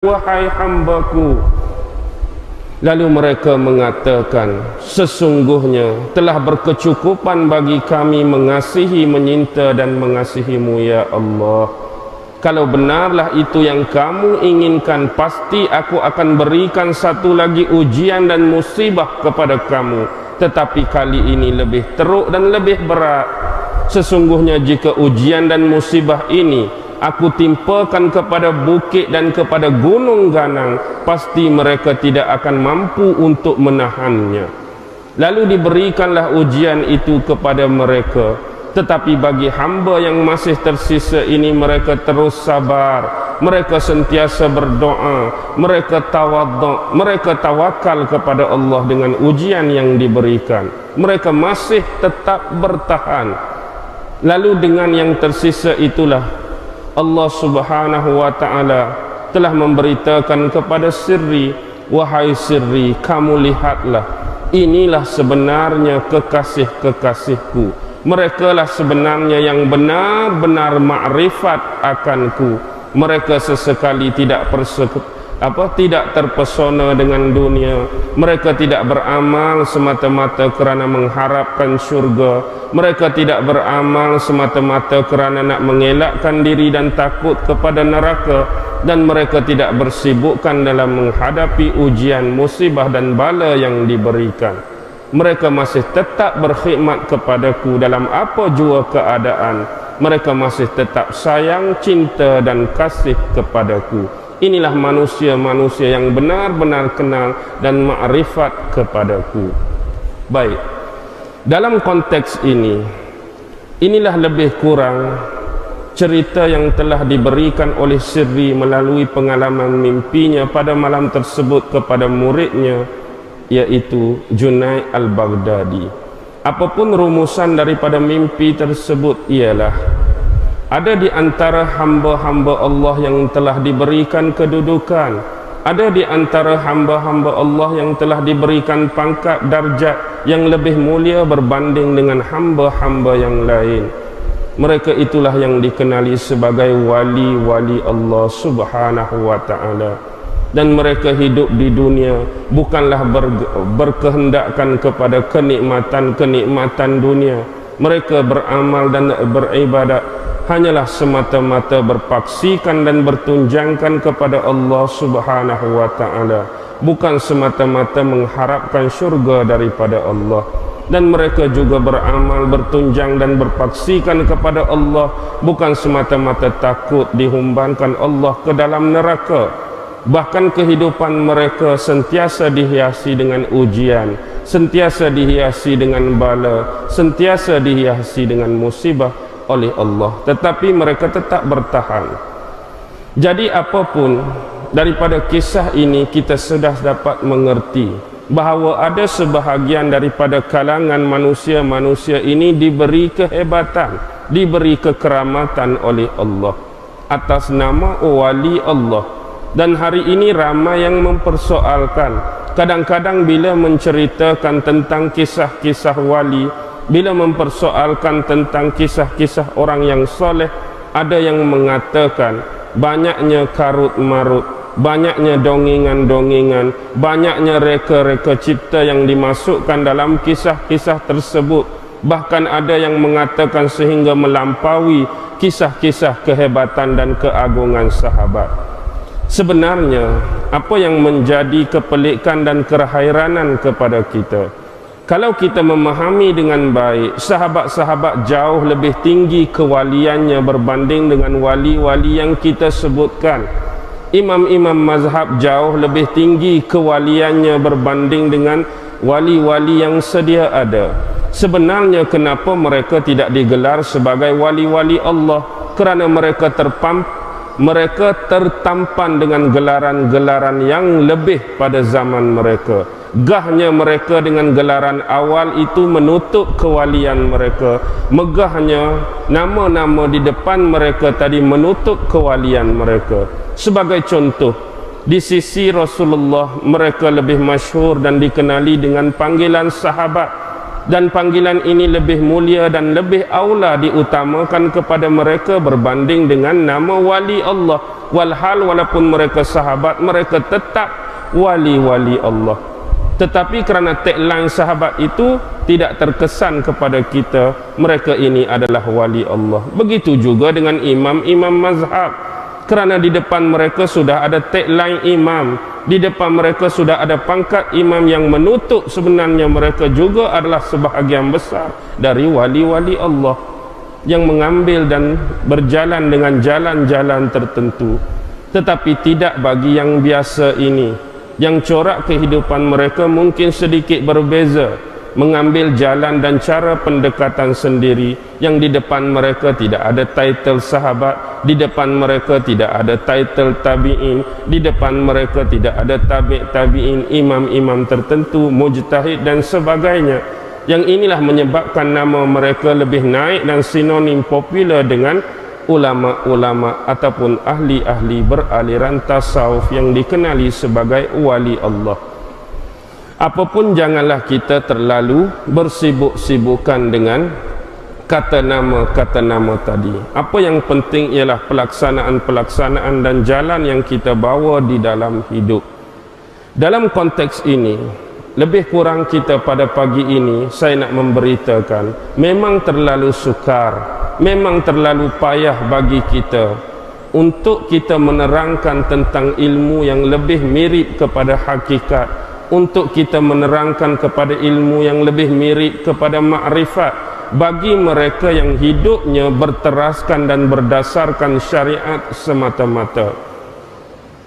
wahai hambaku. Lalu mereka mengatakan, sesungguhnya telah berkecukupan bagi kami mengasihi, menyinta dan mengasihimu ya Allah. Kalau benarlah itu yang kamu inginkan, pasti aku akan berikan satu lagi ujian dan musibah kepada kamu, tetapi kali ini lebih teruk dan lebih berat. Sesungguhnya jika ujian dan musibah ini aku timpakan kepada bukit dan kepada gunung ganang, pasti mereka tidak akan mampu untuk menahannya. Lalu diberikanlah ujian itu kepada mereka. Tetapi bagi hamba yang masih tersisa ini, mereka terus sabar, mereka sentiasa berdoa, mereka tawadhu, mereka tawakal kepada Allah dengan ujian yang diberikan. Mereka masih tetap bertahan. Lalu dengan yang tersisa itulah Allah Subhanahu wa ta'ala telah memberitakan kepada Sirri, wahai Sirri, kamu lihatlah, inilah sebenarnya kekasih-kekasihku. Mereka lah sebenarnya yang benar-benar makrifat akanku. Mereka sesekali tidak terpesona dengan dunia. Mereka tidak beramal semata-mata kerana mengharapkan syurga. Mereka tidak beramal semata-mata kerana nak mengelakkan diri dan takut kepada neraka. Dan mereka tidak bersibukkan dalam menghadapi ujian, musibah dan bala yang diberikan. Mereka masih tetap berkhidmat kepadaku dalam apa jua keadaan. Mereka masih tetap sayang, cinta dan kasih kepadaku. Inilah manusia-manusia yang benar-benar kenal dan makrifat kepadaku. Baik, dalam konteks ini, inilah lebih kurang cerita yang telah diberikan oleh Sirri melalui pengalaman mimpinya pada malam tersebut kepada muridnya, yaitu Junaid al-Baghdadi. Apapun rumusan daripada mimpi tersebut ialah, ada di antara hamba-hamba Allah yang telah diberikan kedudukan, ada di antara hamba-hamba Allah yang telah diberikan pangkat darjat yang lebih mulia berbanding dengan hamba-hamba yang lain. Mereka itulah yang dikenali sebagai wali-wali Allah Subhanahu wa ta'ala. Dan mereka hidup di dunia bukanlah berkehendakkan kepada kenikmatan-kenikmatan dunia. Mereka beramal dan beribadat hanyalah semata-mata berpaksikan dan bertunjangkan kepada Allah Subhanahu wa ta'ala, bukan semata-mata mengharapkan syurga daripada Allah. Dan mereka juga beramal, bertunjang dan berpaksikan kepada Allah, bukan semata-mata takut dihumbankan Allah ke dalam neraka. Bahkan kehidupan mereka sentiasa dihiasi dengan ujian, sentiasa dihiasi dengan bala, sentiasa dihiasi dengan musibah oleh Allah, tetapi mereka tetap bertahan. Jadi apapun daripada kisah ini, kita sudah dapat mengerti bahawa ada sebahagian daripada kalangan manusia-manusia ini diberi kehebatan, diberi kekeramatan oleh Allah atas nama wali Allah. Dan hari ini ramai yang mempersoalkan, kadang-kadang bila menceritakan tentang kisah-kisah wali, bila mempersoalkan tentang kisah-kisah orang yang soleh, ada yang mengatakan banyaknya karut-marut, banyaknya dongengan-dongengan, banyaknya reka-reka cipta yang dimasukkan dalam kisah-kisah tersebut. Bahkan ada yang mengatakan sehingga melampaui kisah-kisah kehebatan dan keagungan sahabat. Sebenarnya, apa yang menjadi kepelikan dan keheranan kepada kita, kalau kita memahami dengan baik, sahabat-sahabat jauh lebih tinggi kewaliannya berbanding dengan wali-wali yang kita sebutkan. Imam-imam mazhab jauh lebih tinggi kewaliannya berbanding dengan wali-wali yang sedia ada. Sebenarnya kenapa mereka tidak digelar sebagai wali-wali Allah? Kerana mereka tertampan dengan gelaran-gelaran yang lebih pada zaman mereka. Gahnya mereka dengan gelaran awal itu menutup kewalian mereka. Megahnya nama-nama di depan mereka tadi menutup kewalian mereka. Sebagai contoh, di sisi Rasulullah mereka lebih masyhur dan dikenali dengan panggilan sahabat. dan panggilan ini lebih mulia dan lebih aula diutamakan kepada mereka berbanding dengan nama wali Allah. Walhal walaupun mereka sahabat, mereka tetap wali-wali Allah. Tetapi kerana tagline sahabat itu tidak terkesan kepada kita, mereka ini adalah wali Allah. Begitu juga dengan imam-imam mazhab. Kerana di depan mereka sudah ada tagline imam, di depan mereka sudah ada pangkat imam yang menutup sebenarnya mereka juga adalah sebahagian besar dari wali-wali Allah yang mengambil dan berjalan dengan jalan-jalan tertentu. Tetapi tidak bagi yang biasa ini, yang corak kehidupan mereka mungkin sedikit berbeza, mengambil jalan dan cara pendekatan sendiri, yang di depan mereka tidak ada title sahabat, di depan mereka tidak ada title tabi'in, di depan mereka tidak ada tabi'in, imam-imam tertentu, mujtahid dan sebagainya. Yang inilah menyebabkan nama mereka lebih naik dan sinonim popular dengan ulama-ulama ataupun ahli-ahli beraliran tasawuf yang dikenali sebagai wali Allah. Apapun janganlah kita terlalu bersibuk-sibukkan dengan kata nama tadi. Apa yang penting ialah pelaksanaan dan jalan yang kita bawa di dalam hidup. Dalam konteks ini, lebih kurang kita pada pagi ini saya nak memberitakan, memang terlalu sukar, memang terlalu payah bagi kita untuk kita menerangkan tentang ilmu yang lebih mirip kepada hakikat, untuk kita menerangkan kepada ilmu yang lebih mirip kepada makrifat bagi mereka yang hidupnya berteraskan dan berdasarkan syariat semata-mata.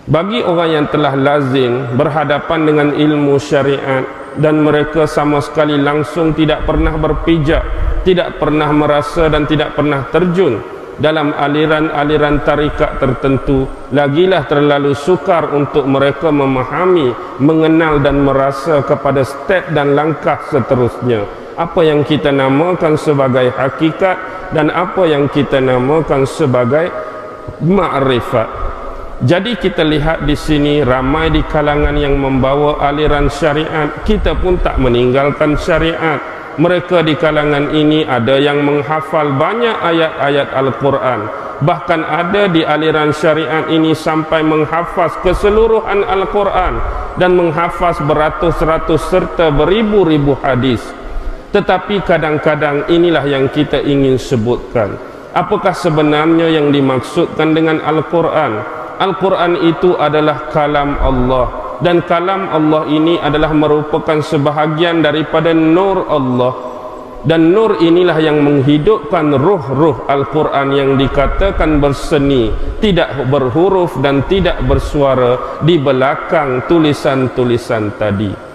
Bagi orang yang telah lazim berhadapan dengan ilmu syariat dan mereka sama sekali langsung tidak pernah berpijak, tidak pernah merasa dan tidak pernah terjun dalam aliran-aliran tarikat tertentu, lagilah terlalu sukar untuk mereka memahami, mengenal dan merasa kepada step dan langkah seterusnya. Apa yang kita namakan sebagai hakikat dan apa yang kita namakan sebagai ma'rifat. Jadi kita lihat di sini ramai di kalangan yang membawa aliran syariat, kita pun tak meninggalkan syariat. Mereka di kalangan ini ada yang menghafal banyak ayat-ayat Al-Quran, bahkan ada di aliran syariat ini sampai menghafaz keseluruhan Al-Quran dan menghafaz beratus-ratus serta beribu-ribu hadis. Tetapi kadang-kadang inilah yang kita ingin sebutkan. Apakah sebenarnya yang dimaksudkan dengan Al-Quran? Al-Quran itu adalah kalam Allah, dan kalam Allah ini adalah merupakan sebahagian daripada nur Allah, dan nur inilah yang menghidupkan ruh-ruh Al-Quran yang dikatakan berseni, tidak berhuruf dan tidak bersuara di belakang tulisan-tulisan tadi.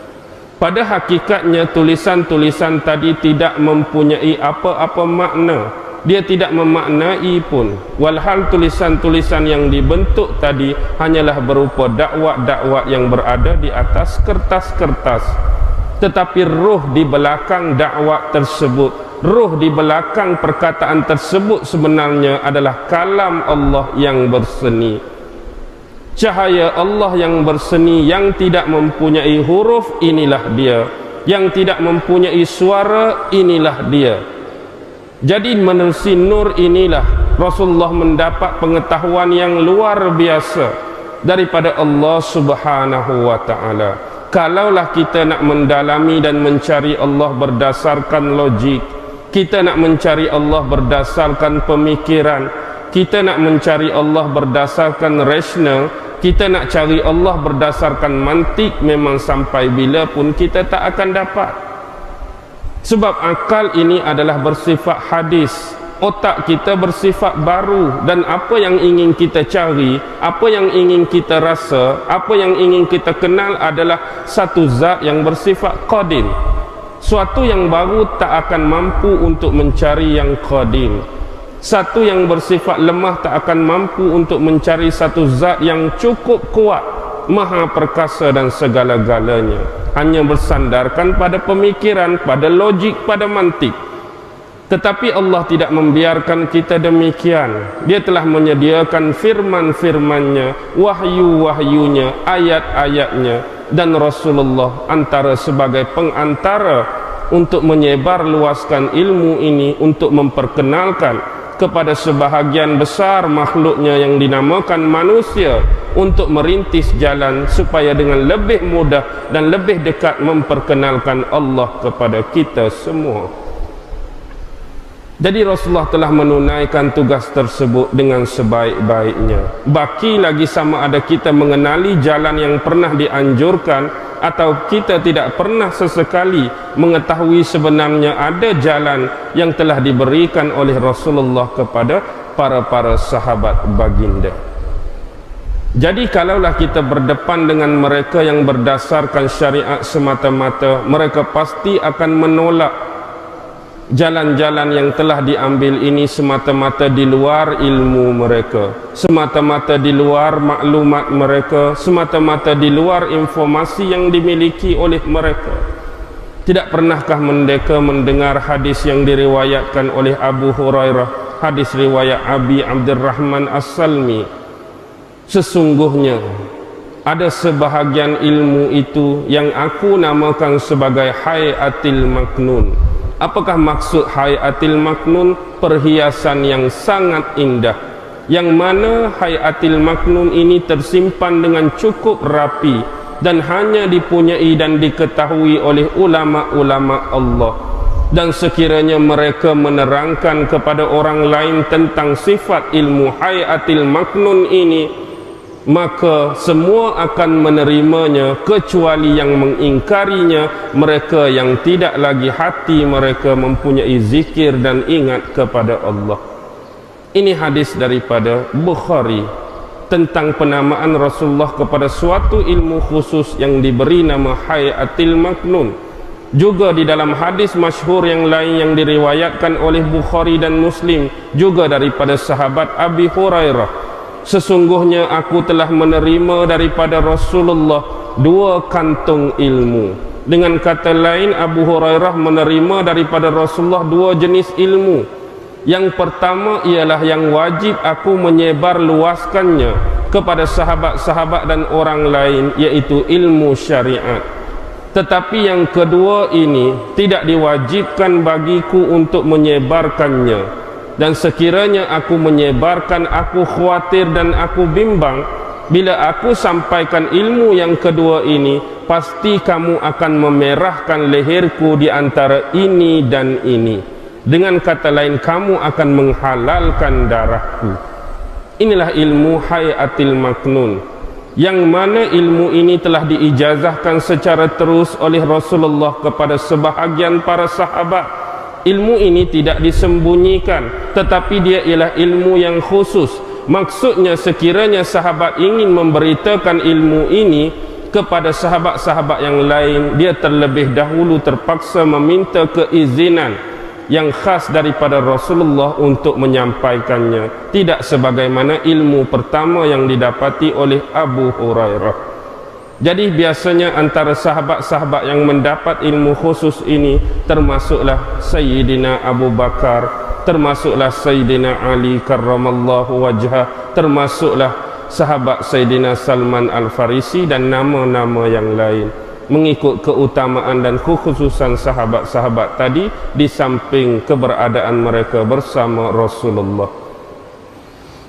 Pada hakikatnya tulisan-tulisan tadi tidak mempunyai apa-apa makna, dia tidak memaknai pun. Walhal tulisan-tulisan yang dibentuk tadi hanyalah berupa dakwah-dakwah yang berada di atas kertas-kertas. Tetapi ruh di belakang dakwah tersebut, ruh di belakang perkataan tersebut sebenarnya adalah kalam Allah yang berseni, cahaya Allah yang berseni, yang tidak mempunyai huruf, inilah dia. Yang tidak mempunyai suara, inilah dia. Jadi menerusi nur inilah Rasulullah mendapat pengetahuan yang luar biasa daripada Allah Subhanahu wa ta'ala. Kalaulah kita nak mendalami dan mencari Allah berdasarkan logik, kita nak mencari Allah berdasarkan pemikiran, kita nak mencari Allah berdasarkan rasional, kita nak cari Allah berdasarkan mantik, memang sampai bila pun kita tak akan dapat. Sebab akal ini adalah bersifat hadis, otak kita bersifat baru, dan apa yang ingin kita cari, apa yang ingin kita rasa, apa yang ingin kita kenal adalah satu zat yang bersifat qadim. Suatu yang baru tak akan mampu untuk mencari yang qadim. Satu yang bersifat lemah tak akan mampu untuk mencari satu zat yang cukup kuat, maha perkasa dan segala-galanya. Hanya bersandarkan pada pemikiran, pada logik, pada mantik. Tetapi Allah tidak membiarkan kita demikian. Dia telah menyediakan firman-firmannya, wahyu-wahyunya, ayat-ayatnya, dan Rasulullah antara sebagai pengantara untuk menyebar luaskan ilmu ini, untuk memperkenalkan kepada sebahagian besar makhluknya yang dinamakan manusia, untuk merintis jalan supaya dengan lebih mudah dan lebih dekat memperkenalkan Allah kepada kita semua. Jadi Rasulullah telah menunaikan tugas tersebut dengan sebaik-baiknya. Baki lagi sama ada kita mengenali jalan yang pernah dianjurkan, atau kita tidak pernah sesekali mengetahui sebenarnya ada jalan yang telah diberikan oleh Rasulullah kepada para sahabat baginda. Jadi kalaulah kita berdepan dengan mereka yang berdasarkan syariat semata-mata, mereka pasti akan menolak jalan-jalan yang telah diambil ini semata-mata di luar ilmu mereka, semata-mata di luar maklumat mereka, semata-mata di luar informasi yang dimiliki oleh mereka. Tidak pernahkah mereka mendengar hadis yang diriwayatkan oleh Abu Hurairah, hadis riwayat Abi Abdurrahman As-Salmi, sesungguhnya ada sebahagian ilmu itu yang aku namakan sebagai hayatil maknun. Apakah maksud hayatil maknun? Perhiasan yang sangat indah, yang mana hayatil maknun ini tersimpan dengan cukup rapi dan hanya dipunyai dan diketahui oleh ulama-ulama Allah. Dan sekiranya mereka menerangkan kepada orang lain tentang sifat ilmu hayatil maknun ini, maka semua akan menerimanya kecuali yang mengingkarinya, mereka yang tidak lagi hati mereka mempunyai zikir dan ingat kepada Allah. Ini hadis daripada Bukhari tentang penamaan Rasulullah kepada suatu ilmu khusus yang diberi nama hayatil maknun. Juga di dalam hadis masyhur yang lain yang diriwayatkan oleh Bukhari dan Muslim, juga daripada sahabat Abi Hurairah, sesungguhnya aku telah menerima daripada Rasulullah 2 kantung ilmu. Dengan kata lain, Abu Hurairah menerima daripada Rasulullah 2 jenis ilmu. Yang pertama ialah yang wajib aku menyebar luaskannya kepada sahabat-sahabat dan orang lain, yaitu ilmu syariat. Tetapi yang kedua ini tidak diwajibkan bagiku untuk menyebarkannya. Dan sekiranya aku menyebarkan, aku khawatir dan aku bimbang bila aku sampaikan ilmu yang kedua ini, pasti kamu akan memerahkan leherku di antara ini dan ini. Dengan kata lain, kamu akan menghalalkan darahku. Inilah ilmu hayatil maknun, yang mana ilmu ini telah diijazahkan secara terus oleh Rasulullah kepada sebahagian para sahabat. Ilmu ini tidak disembunyikan, tetapi dia ialah ilmu yang khusus. Maksudnya sekiranya sahabat ingin memberitakan ilmu ini kepada sahabat-sahabat yang lain, dia terlebih dahulu terpaksa meminta keizinan yang khas daripada Rasulullah untuk menyampaikannya. Tidak sebagaimana ilmu pertama yang didapati oleh Abu Hurairah. Jadi biasanya antara sahabat-sahabat yang mendapat ilmu khusus ini termasuklah Sayyidina Abu Bakar, termasuklah Sayyidina Ali karramallahu wajhah, termasuklah sahabat Sayyidina Salman Al-Farisi dan nama-nama yang lain. Mengikut keutamaan dan kekhususan sahabat-sahabat tadi di samping keberadaan mereka bersama Rasulullah.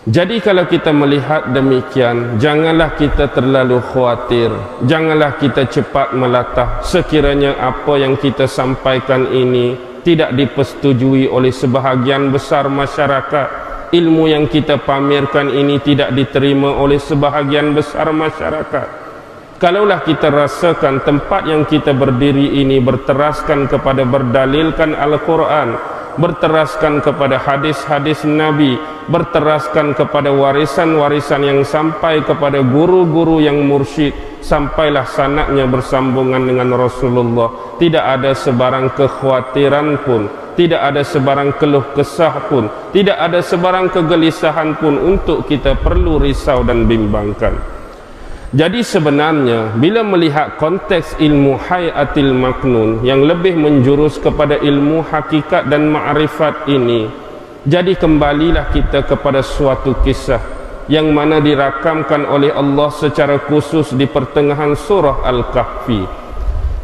Jadi kalau kita melihat demikian, janganlah kita terlalu khawatir, janganlah kita cepat melatah sekiranya apa yang kita sampaikan ini tidak dipersetujui oleh sebahagian besar masyarakat. Ilmu yang kita pamerkan ini tidak diterima oleh sebahagian besar masyarakat. Kalaulah kita rasakan tempat yang kita berdiri ini berteraskan kepada berdalilkan Al-Quran, berteraskan kepada hadis-hadis Nabi, berteraskan kepada warisan-warisan yang sampai kepada guru-guru yang mursyid, sampailah sanadnya bersambungan dengan Rasulullah. Tidak ada sebarang kekhawatiran pun, tidak ada sebarang keluh kesah pun, tidak ada sebarang kegelisahan pun untuk kita perlu risau dan bimbangkan. Jadi sebenarnya bila melihat konteks ilmu hayatil maknun yang lebih menjurus kepada ilmu hakikat dan ma'rifat ini, jadi kembalilah kita kepada suatu kisah yang mana dirakamkan oleh Allah secara khusus di pertengahan surah Al-Kahfi.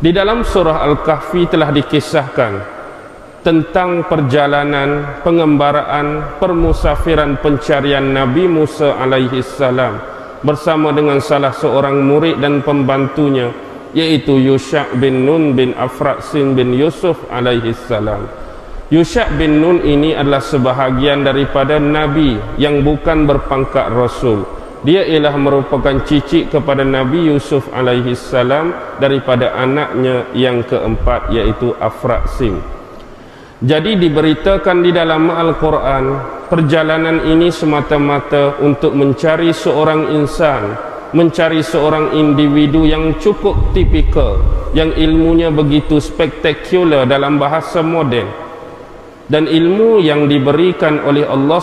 Di dalam surah Al-Kahfi telah dikisahkan tentang perjalanan, pengembaraan, permusafiran pencarian Nabi Musa alaihi salam bersama dengan salah seorang murid dan pembantunya, yaitu Yusha' bin Nun bin Afra'sin bin Yusuf alaihi salam. Yusha' bin Nun ini adalah sebahagian daripada Nabi yang bukan berpangkat Rasul. Dia ialah merupakan cicit kepada Nabi Yusuf alaihi salam daripada anaknya yang keempat, yaitu Afra'sim. Jadi diberitakan di dalam Al-Quran, perjalanan ini semata-mata untuk mencari seorang insan, mencari seorang individu yang cukup tipikal, yang ilmunya begitu spektakular dalam bahasa moden, dan ilmu yang diberikan oleh Allah